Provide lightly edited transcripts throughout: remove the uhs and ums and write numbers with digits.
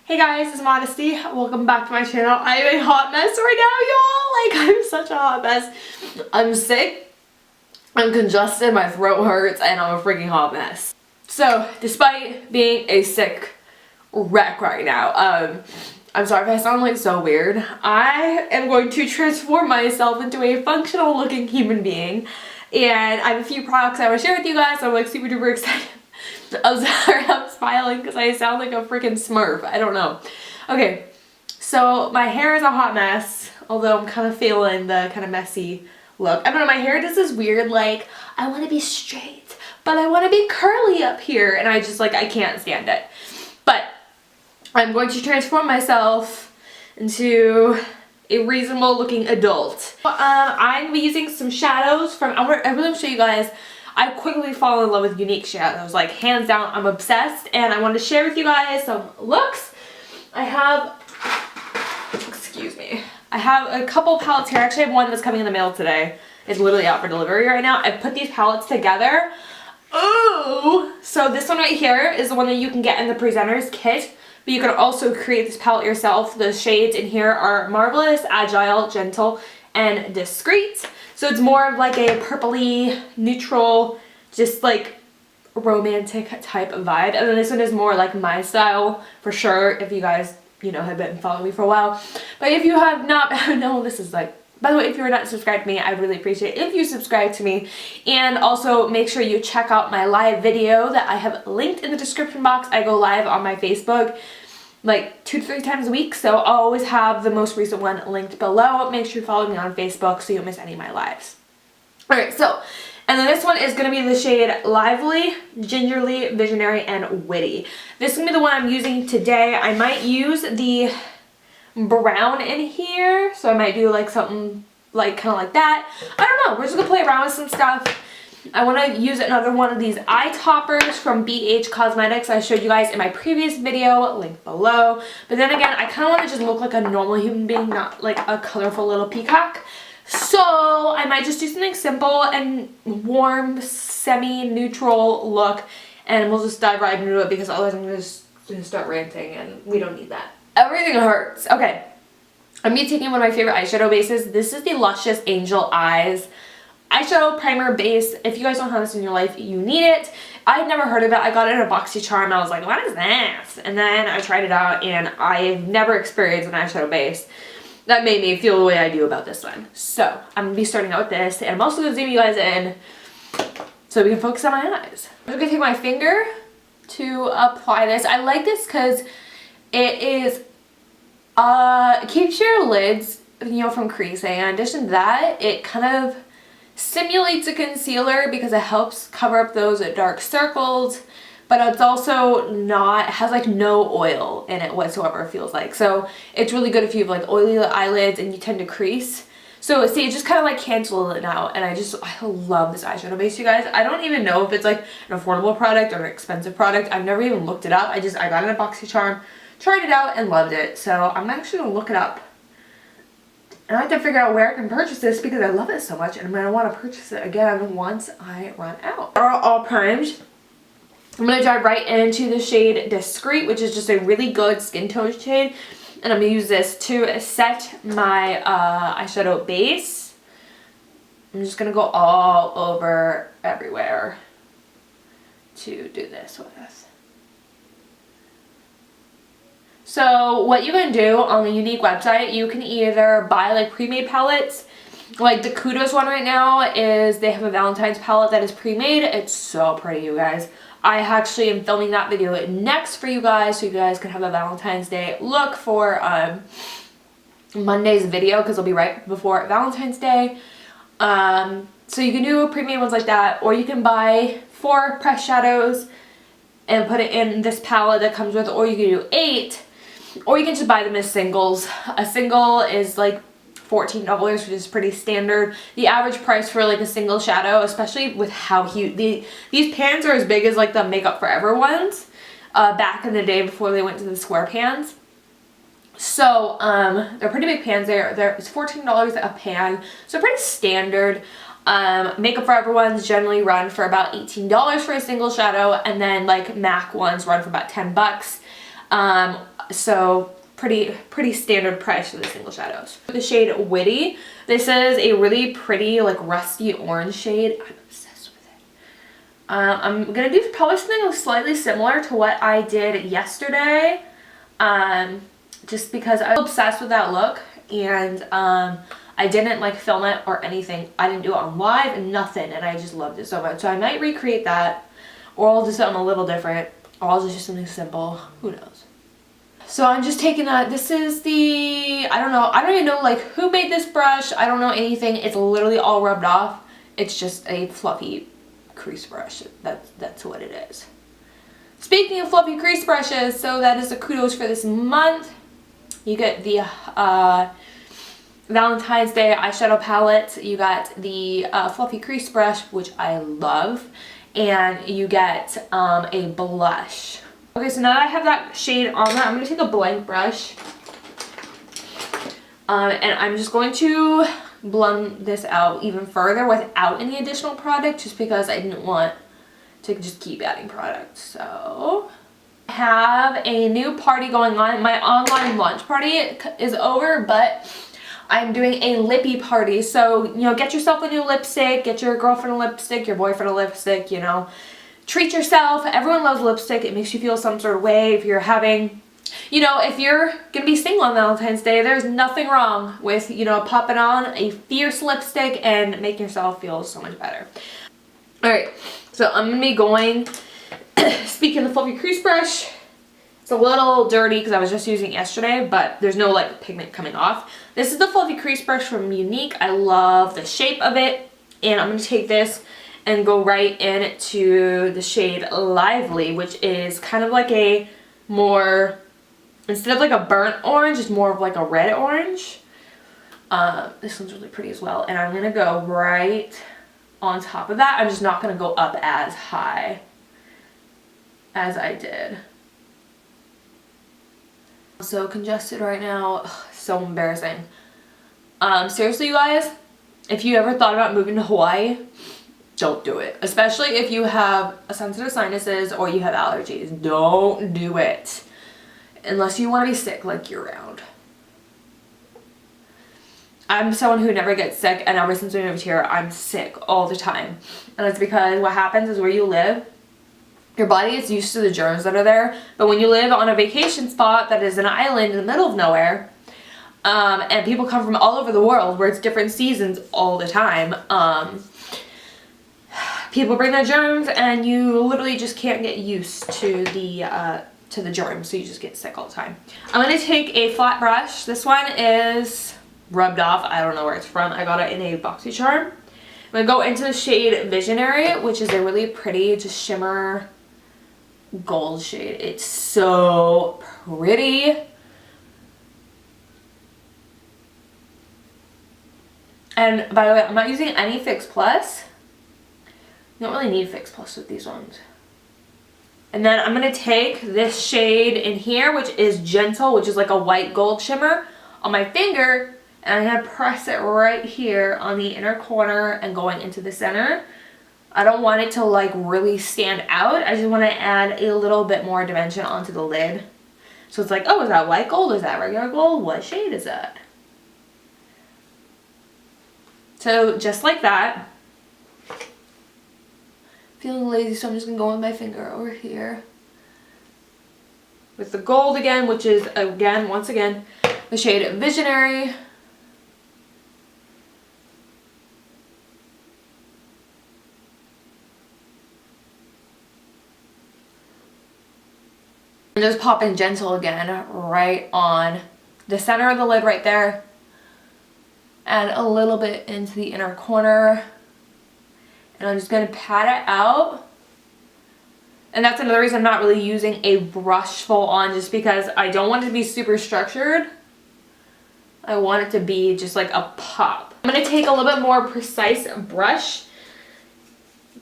Hey guys, it's Modesty. Welcome back to my channel. I'm a hot mess right now, y'all. Like, I'm such a hot mess. I'm sick, I'm congested, my throat hurts, and I'm a freaking hot mess. So, despite being a sick wreck right now, I'm sorry if I sound like so weird. I am going to transform myself into a functional looking human being. And I have a few products I want to share with you guys. I'm like super duper excited. I'm sorry, I'm smiling because I sound like a freaking smurf. I don't know. Okay, so my hair is a hot mess, although I'm kind of feeling the kind of messy look. I don't know, my hair does this weird, like, I want to be straight, but I want to be curly up here, and I just, like, I can't stand it. But I'm going to transform myself into a reasonable looking adult. I'm going to be using some shadows from, I really want to show you guys. I quickly fall in love with Younique shadows, like hands down, I'm obsessed, and I want to share with you guys some looks. I have a couple palettes here. Actually, I have one that's coming in the mail today. It's literally out for delivery right now. I put these palettes together. Ooh! So this one right here is the one that you can get in the Presenter's Kit, but you can also create this palette yourself. The shades in here are Marvelous, Agile, Gentle, and Discreet. So it's more of like a purpley, neutral, just like romantic type of vibe. And then this one is more like my style for sure, if you guys, you know, have been following me for a while. But if you have not, no, this is like, by the way, if you're not subscribed to me, I'd really appreciate it if you subscribe to me. And also make sure you check out my live video that I have linked in the description box. I go live on my Facebook like 2 to 3 times a week, so I'll always have the most recent one linked below. Make sure you follow me on Facebook so you don't miss any of my lives. Alright, so, and then this one is going to be the shade Lively, Gingerly, Visionary, and Whitty. This is going to be the one I'm using today. I might use the brown in here, so I might do like something like kind of like that. I don't know, we're just going to play around with some stuff. I want to use another one of these eye toppers from BH Cosmetics I showed you guys in my previous video, link below. But then again, I kind of want to just look like a normal human being, not like a colorful little peacock. So I might just do something simple and warm, semi-neutral look, and we'll just dive right into it because otherwise I'm just going to start ranting and we don't need that. Everything hurts. Okay, I'm going to be taking one of my favorite eyeshadow bases. This is the Luscious Angel Eyes eyeshadow primer base. If you guys don't have this in your life, you need it. I'd never heard of it. I got it in a BoxyCharm. I was like, what is this? And then I tried it out and I've never experienced an eyeshadow base that made me feel the way I do about this one. So I'm going to be starting out with this, and I'm also going to zoom you guys in so we can focus on my eyes. I'm going to take my finger to apply this. I like this because it is, keeps your lids, you know, from creasing. In addition to that, it kind of simulates a concealer because it helps cover up those dark circles, but it's also not, it has like no oil in it whatsoever, it feels like. So it's really good if you have like oily eyelids and you tend to crease. So see, it just kind of like cancels it out, and I love this eyeshadow base, you guys. I don't even know if it's like an affordable product or an expensive product. I've never even looked it up. I got it in a BoxyCharm, tried it out, and loved it. So I'm actually gonna look it up. And I have to figure out where I can purchase this because I love it so much, and I'm going to want to purchase it again once I run out. They're all primed. I'm going to dive right into the shade Discreet, which is just a really good skin tone shade. And I'm going to use this to set my eyeshadow base. I'm just going to go all over everywhere to do this with. So what you can do on the Younique website, you can either buy like pre-made palettes. Like the Kudos one right now is, they have a Valentine's palette that is pre-made. It's so pretty, you guys. I actually am filming that video next for you guys, so you guys can have a Valentine's Day look for Monday's video, because it'll be right before Valentine's Day. So you can do pre-made ones like that, or you can buy 4 pressed shadows and put it in this palette that comes with, or you can do 8. Or you can just buy them as singles. A single is like $14, which is pretty standard. The average price for like a single shadow, especially with how huge these pans are, as big as like the Makeup Forever ones back in the day before they went to the square pans. So they're pretty big pans. It's $14 a pan, so pretty standard. Makeup Forever ones generally run for about $18 for a single shadow, and then like MAC ones run for about $10. So pretty standard price for the single shadows. The shade Whitty. This is a really pretty like rusty orange shade. I'm obsessed with it. I'm gonna do probably something slightly similar to what I did yesterday, just because I'm obsessed with that look, and I didn't like film it or anything. I didn't do it on live and nothing, and I just loved it so much. So I might recreate that, or I'll do something a little different, or I'll just do something simple. Who knows? So I'm just taking this is the, I don't even know like who made this brush. I don't know anything. It's literally all rubbed off. It's just a fluffy crease brush. That's what it is. Speaking of fluffy crease brushes, so that is the kudos for this month. You get the Valentine's Day eyeshadow palette. You got the fluffy crease brush, which I love. And you get a blush. Okay, so now that I have that shade on there, I'm going to take a blank brush. And I'm just going to blend this out even further without any additional product, just because I didn't want to just keep adding product. So I have a new party going on. My online launch party is over, but I'm doing a lippy party. So, you know, get yourself a new lipstick, get your girlfriend a lipstick, your boyfriend a lipstick, you know. Treat yourself. Everyone loves lipstick. It makes you feel some sort of way. If you're having, you know, if you're going to be single on Valentine's Day, there's nothing wrong with, you know, popping on a fierce lipstick and making yourself feel so much better. Alright, so I'm going to be going, speaking of the fluffy crease brush, it's a little dirty because I was just using it yesterday, but there's no like pigment coming off. This is the fluffy crease brush from Younique. I love the shape of it, and I'm going to take this and go right into the shade Lively, which is kind of like a more, instead of like a burnt orange, it's more of like a red orange. This one's really pretty as well, and I'm going to go right on top of that. I'm just not going to go up as high as I did. I'm so congested right now. Ugh, so embarrassing. Seriously, you guys, if you ever thought about moving to Hawaii, don't do it. Especially if you have a sensitive sinuses or you have allergies. Don't do it. Unless you want to be sick like year round. I'm someone who never gets sick, and ever since we moved here, I'm sick all the time. And it's because what happens is where you live, your body is used to the germs that are there. But when you live on a vacation spot that is an island in the middle of nowhere, and people come from all over the world where it's different seasons all the time, people bring their germs, and you literally just can't get used to the germs, so you just get sick all the time. I'm going to take a flat brush. This one is rubbed off. I don't know where it's from. I got it in a BoxyCharm. I'm going to go into the shade Visionary, which is a really pretty just shimmer gold shade. It's so pretty. And by the way, I'm not using any Fix Plus. You don't really need Fix Plus with these ones. And then I'm going to take this shade in here, which is Gentle, which is like a white gold shimmer, on my finger. And I'm going to press it right here on the inner corner and going into the center. I don't want it to like really stand out. I just want to add a little bit more dimension onto the lid. So it's like, oh, is that white gold? Is that regular gold? What shade is that? So just like that. Feeling lazy, so I'm just going to go with my finger over here. With the gold again, which is, again, once again, the shade Visionary. And just pop in Gentle again, right on the center of the lid right there. And a little bit into the inner corner. And I'm just going to pat it out. And that's another reason I'm not really using a brush full on, just because I don't want it to be super structured. I want it to be just like a pop. I'm going to take a little bit more precise brush.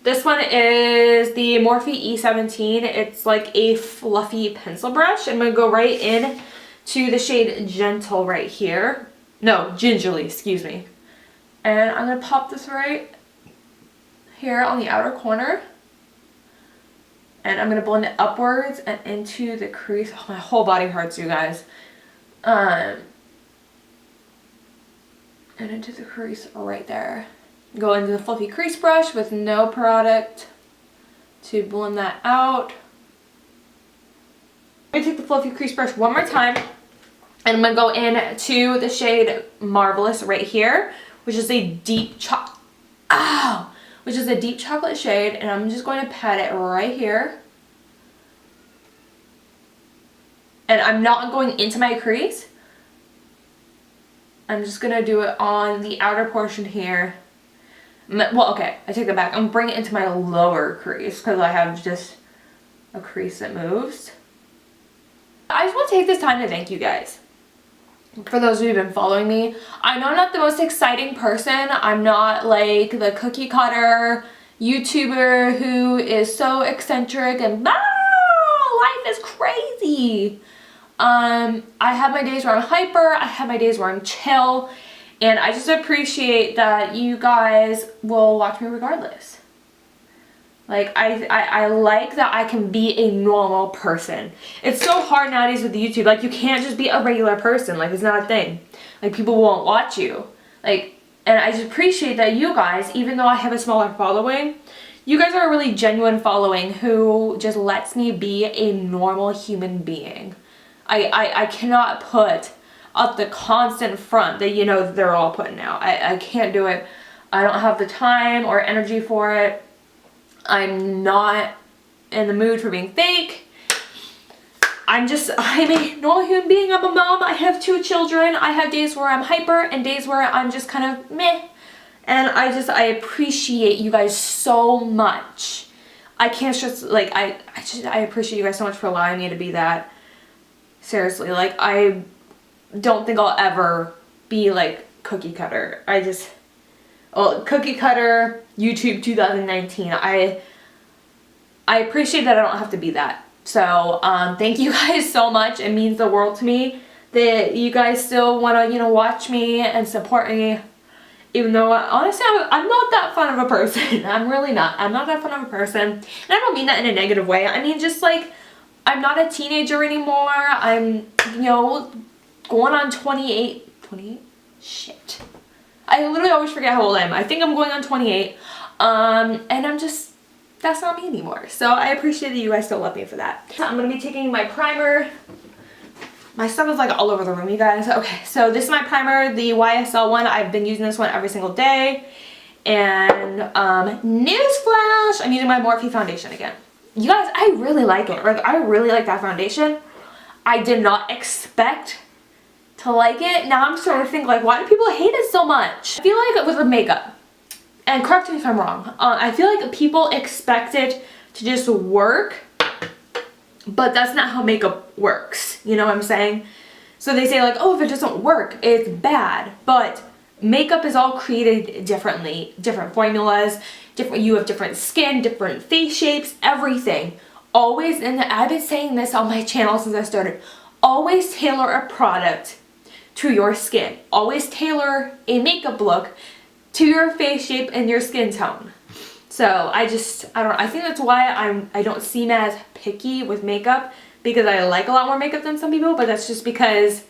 This one is the Morphe E17. It's like a fluffy pencil brush. I'm going to go right in to the shade Gentle right here. No, Gingerly, excuse me. And I'm going to pop this right here on the outer corner. And I'm going to blend it upwards and into the crease. Oh, my whole body hurts, you guys. And into the crease right there. Go into the fluffy crease brush with no product to blend that out. I'm going to take the fluffy crease brush one more time. And I'm going to go into the shade Marvelous right here, which is a deep deep chocolate shade, and I'm just going to pat it right here. And I'm not going into my crease. I'm just going to do it on the outer portion here. Well, okay, I take that back. I'm bringing it into my lower crease because I have just a crease that moves. I just want to take this time to thank you guys. For those who've been following me, I know I'm not the most exciting person. I'm not like the cookie cutter YouTuber who is so eccentric and life is crazy. I have my days where I'm hyper, I have my days where I'm chill, and I just appreciate that you guys will watch me regardless. Like, I like that I can be a normal person. It's so hard nowadays with YouTube. Like, you can't just be a regular person. Like, it's not a thing. Like, people won't watch you. Like, and I just appreciate that you guys, even though I have a smaller following, you guys are a really genuine following who just lets me be a normal human being. I cannot put up the constant front that, you know, they're all putting out. I can't do it. I don't have the time or energy for it. I'm not in the mood for being fake. I'm a normal human being. I'm a mom. I have 2 children. I have days where I'm hyper and days where I'm just kind of meh. And I appreciate you guys so much. I can't stress, like, I appreciate you guys so much for allowing me to be that. Seriously, like, I don't think I'll ever be like cookie cutter. Cookie cutter YouTube 2019. I appreciate that I don't have to be that. So thank you guys so much. It means the world to me that you guys still want to, you know, watch me and support me. Even though, honestly, I'm not that fun of a person. I'm really not. I'm not that fun of a person. And I don't mean that in a negative way. I mean, just like, I'm not a teenager anymore. I'm, you know, going on 28. 28? Shit. I literally always forget how old I am. I think I'm going on 28. And I'm just, that's not me anymore. So I appreciate that you guys still love me for that. So I'm going to be taking my primer. My stuff is like all over the room, you guys. Okay, so this is my primer, the YSL one. I've been using this one every single day. And newsflash, I'm using my Morphe foundation again. You guys, I really like it. Like, I really like that foundation. I did not expect to like it. Now I'm starting to think, like, why do people hate it so much? I feel like with the makeup, and correct me if I'm wrong, I feel like people expect it to just work, but that's not how makeup works. You know what I'm saying? So they say, like, oh, if it doesn't work, it's bad. But makeup is all created differently. Different formulas, you have different skin, different face shapes, everything. Always, and I've been saying this on my channel since I started, always tailor a product to your skin. Always tailor a makeup look to your face shape and your skin tone. So I don't know, I think that's why I don't seem as picky with makeup, because I like a lot more makeup than some people, but that's just because,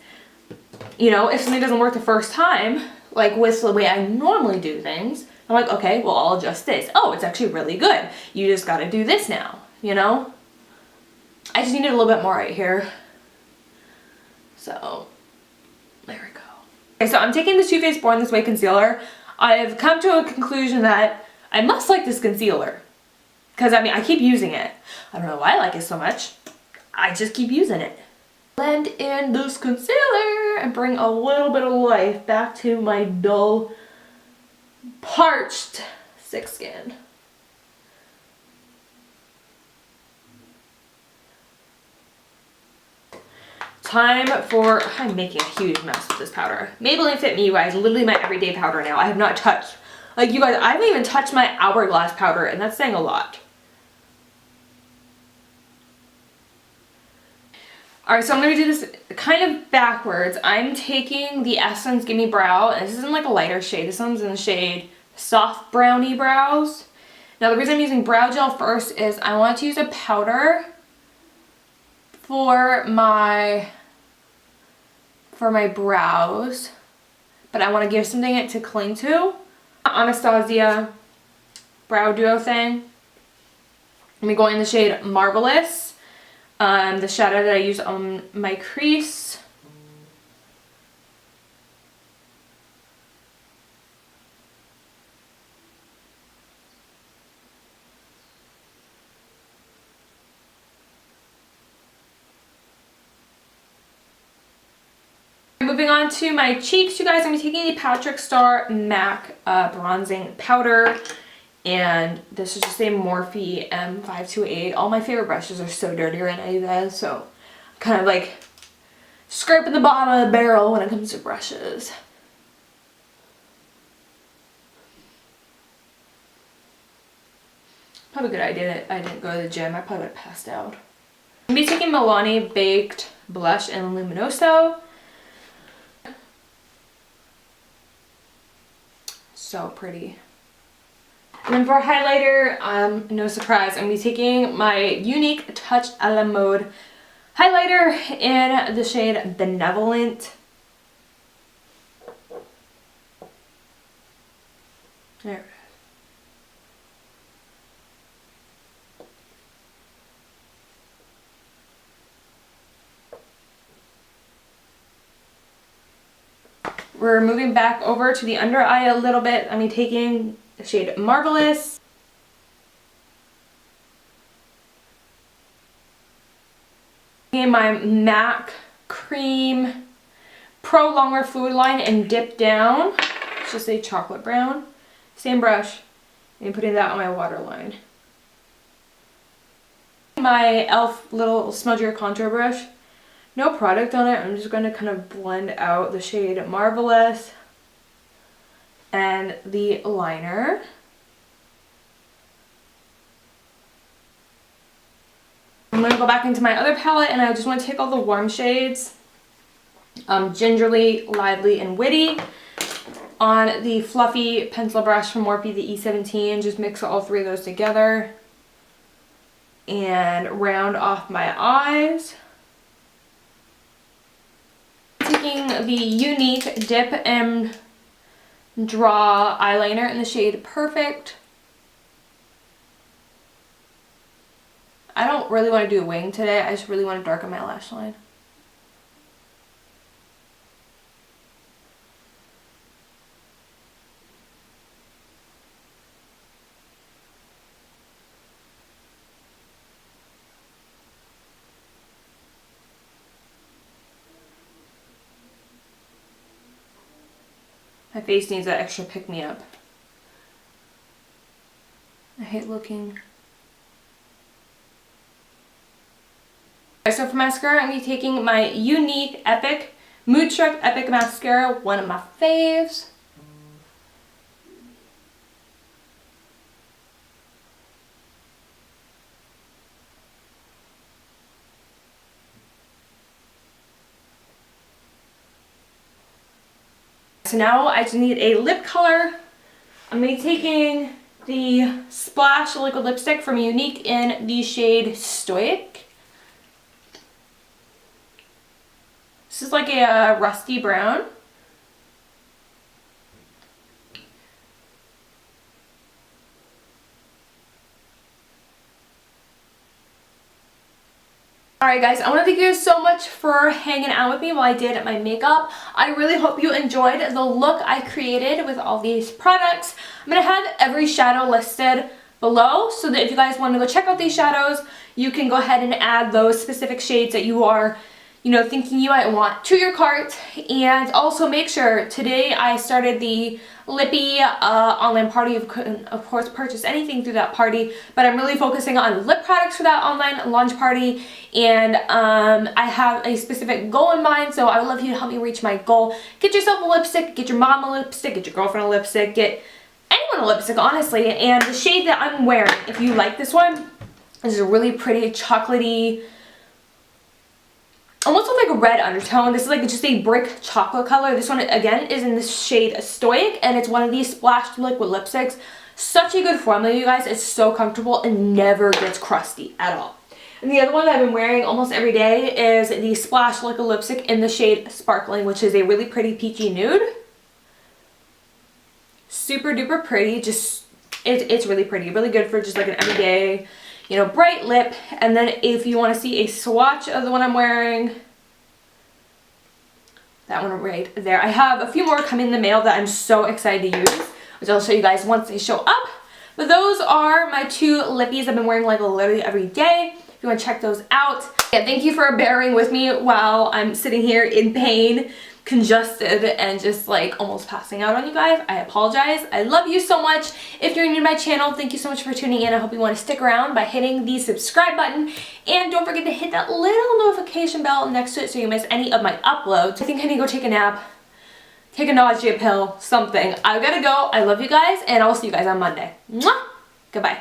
you know, if something doesn't work the first time, like with the way I normally do things, I'm like, okay, well, I'll adjust this. Oh, it's actually really good. You just gotta do this now, you know? I just needed a little bit more right here. So, there we go. Okay, so I'm taking the Too Faced Born This Way concealer. I've come to a conclusion that I must like this concealer. Because, I mean, I keep using it. I don't know why I like it so much. I just keep using it. Blend in this concealer and bring a little bit of life back to my dull, parched, sick skin. Time for, I'm making a huge mess with this powder. Maybelline Fit Me, you guys, literally my everyday powder now. I have not touched, like, you guys, I haven't even touched my Hourglass powder, and that's saying a lot. Alright, so I'm going to do this kind of backwards. I'm taking the Essence Gimme Brow, and this is in like a lighter shade. This one's in the shade Soft Brownie Brows. Now the reason I'm using brow gel first is I want to use a powder for my brows, but I want to give something to cling to. Anastasia brow duo thing. I'm going in the shade Marvelous, the shadow that I use on my crease. Moving on to my cheeks, you guys, I'm taking the MACxPatrickStarr MAC bronzing powder, and this is just a Morphe M528. All my favorite brushes are so dirty right now, you guys, so I'm kind of like scraping the bottom of the barrel when it comes to brushes. Probably a good idea that I didn't go to the gym. I probably would have passed out. I'm going to be taking Milani Baked Blush in Luminoso. So pretty. And then for highlighter, no surprise, I'm going to be taking my Younique Touche Eclat highlighter in the shade Benevolent. There it is. We're moving back over to the under eye a little bit. I'm taking the shade Marvelous. Taking my MAC Cream Pro Longer Fluid Line and dip down. It's just a chocolate brown. Same brush. And putting that on my waterline. My e.l.f. little smudgier contour brush. No product on it. I'm just going to kind of blend out the shade Marvelous and the liner. I'm going to go back into my other palette, and I just want to take all the warm shades, Gingerly, Lively, and Whitty, on the fluffy pencil brush from Morphe, the E17. Just mix all three of those together and round off my eyes. Taking the Younique Dip and Draw eyeliner in the shade Perfect. I don't really want to do a wing today. I just really want to darken my lash line. My face needs that extra pick-me-up. I hate looking. So for mascara, I'm going to be taking my Younique Epic Moodstruck Epic Mascara, one of my faves. So now I just need a lip color. I'm going to be taking the Splash liquid lipstick from Younique in the shade Stoic. This is like a rusty brown. Alright guys, I want to thank you so much for hanging out with me while I did my makeup. I really hope you enjoyed the look I created with all these products. I'm going to have every shadow listed below so that if you guys want to go check out these shadows, you can go ahead and add those specific shades that you are, you know, thinking you might want to your cart. And also make sure, today I started the Lippy online party. You couldn't, of course, purchase anything through that party, but I'm really focusing on lip products for that online launch party, and I have a specific goal in mind, so I would love you to help me reach my goal. Get yourself a lipstick, get your mom a lipstick, get your girlfriend a lipstick, get anyone a lipstick, honestly. And the shade that I'm wearing, if you like this one, is a really pretty chocolatey, almost with like a red undertone. This is like just a brick chocolate color. This one, again, is in the shade Stoic, and it's one of these splashed liquid lipsticks. Such a good formula, you guys. It's so comfortable and never gets crusty at all. And the other one that I've been wearing almost every day is the Splash Like a Lipstick in the shade Sparkling, which is a really pretty peachy nude. Super duper pretty. Just, it's really pretty. Really good for just like an everyday, you know, bright lip. And then if you want to see a swatch of the one I'm wearing, that one right there. I have a few more coming in the mail that I'm so excited to use, which I'll show you guys once they show up. But those are my two lippies I've been wearing like literally every day. If you want to check those out. Yeah, thank you for bearing with me while I'm sitting here in pain, congested, and just like almost passing out on you guys. I apologize. I love you so much. If you're new to my channel, thank you so much for tuning in. I hope you want to stick around by hitting the subscribe button. And don't forget to hit that little notification bell next to it so you miss any of my uploads. I think I need to go take a nap, take a nausea pill, something. I gotta go. I love you guys, and I'll see you guys on Monday. Mwah! Goodbye.